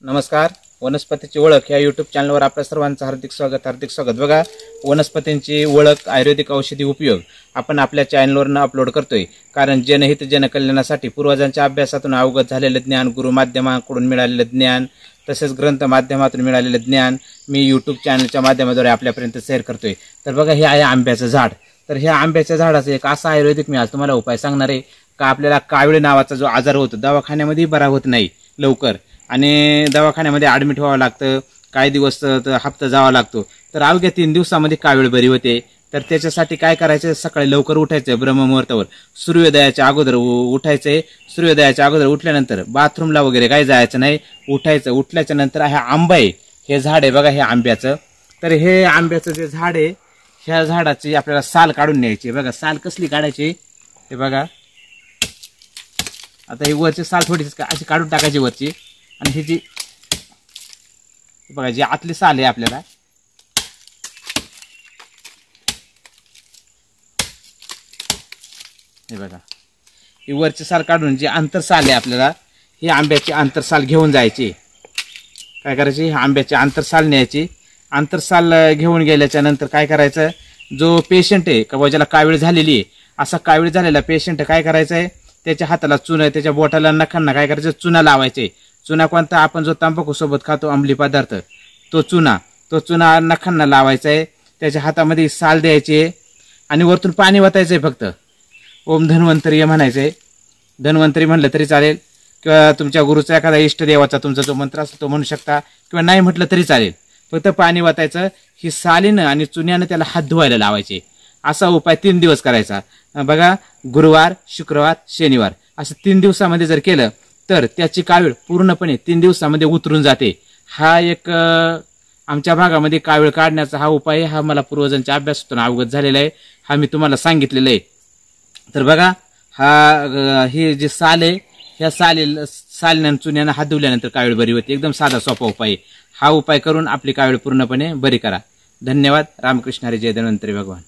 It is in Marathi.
नमस्कार. वनस्पतीची ओळख या यूट्यूब चॅनलवर आपल्या सर्वांचं हार्दिक स्वागत. बघा, वनस्पतींची ओळख, आयुर्वेदिक औषधी उपयोग आपण आपल्या चॅनलवरनं अपलोड करतोय. कारण जनहित जनकल्याणासाठी पूर्वजांच्या अभ्यासातून अवगत झालेलं ज्ञान, गुरु माध्यमाकडून मिळालेलं ज्ञान, तसेच ग्रंथ माध्यमातून मिळालेलं ज्ञान मी यूट्यूब चॅनलच्या माध्यमाद्वारे आपल्यापर्यंत शेअर करतोय. तर बघा, हे आहे आंब्याचं झाड. तर ह्या आंब्याच्या झाडाचं एक असा आयुर्वेदिक मी आज तुम्हाला उपाय सांगणार आहे का आपल्याला कावळे नावाचा जो आजार होतो, दवाखान्यामध्ये बरा होत नाही लवकर आणि दवाखान्यामध्ये ॲडमिट व्हावं लागतं, काही दिवस हप्ता जावा लागतो. तर अवघ्या 3 दिवसामध्ये कावीळ बरी होते. तर त्याच्यासाठी काय करायचं, सकाळी लवकर उठायचं, ब्रह्ममुहूर्तावर सूर्योदयाच्या अगोदर उठायचंय. सूर्योदयाच्या अगोदर उठल्यानंतर बाथरूमला वगैरे काही जायचं नाही, उठायचं. उठल्याच्या नंतर हा आंबा आहे, हे झाड आहे बघा, हे आंब्याचं. तर हे आंब्याचं जे झाड आहे, ह्या झाडाची आपल्याला साल काढून न्यायची. बघा, साल कसली काढायची हे बघा. आता ही वरची साल थोडी अशी काढून टाकायची वरची, आणि ही जी बघा जी आतली साल आहे आपल्याला, हे बघा, ही वरची साल काढून जी आंतरसाल आहे आपल्याला, ही आंब्याची आंतरसाल घेऊन जायची. काय करायची, आंब्याची आंतरसाल न्यायची. आंतरसाल घेऊन गेल्याच्या नंतर काय करायचं, जो पेशंट आहे का ज्याला कावीळ झालेली आहे, असा कावीळ झालेला पेशंट काय करायचंय, त्याच्या हाताला चुना, त्याच्या बोटाला नखांना काय करायचं, चुना लावायचे. चुना कोणता, आपण जो तंबाखू सोबत खातो अंमली पदार्थ, तो चुना नखांना लावायचा आहे. त्याच्या हातामध्ये साल द्यायची आणि वरतून पाणी वतायचंय. फक्त ओम धन्वंतरी म्हणायचंय. धन्वंतरी म्हणलं तरी चालेल, किंवा तुमच्या गुरुचा एखादा इष्ट देवाचा तुमचा जो मंत्र असतो तो म्हणू शकता, किंवा नाही म्हटलं तरी चालेल. फक्त पाणी वतायचं. ही सालीनं आणि चुन्यानं त्याला हात धुवायला लावायचे. असा उपाय 3 दिवस करायचा. बघा, गुरुवार, शुक्रवार, शनिवार असं 3 दिवसामध्ये जर केलं तर त्याची कावीळ पूर्णपणे 3 दिवसामध्ये उतरून जाते. हा एक आमच्या भागामध्ये कावीळ काढण्याचा हा उपाय, हा मला पूर्वजांच्या अभ्यासातून अवगत झालेला आहे. हा मी तुम्हाला सांगितलेलं आहे. तर बघा, ही जी साल आहे, ह्या सालीनं चुन्यानं हात धुवल्यानंतर कावीळ बरी होते. एकदम साधा सोपा उपाय. हा उपाय करून आपली कावीळ पूर्णपणे बरी करा. धन्यवाद. रामकृष्ण हरी. जय धन्वंतरी भगवान.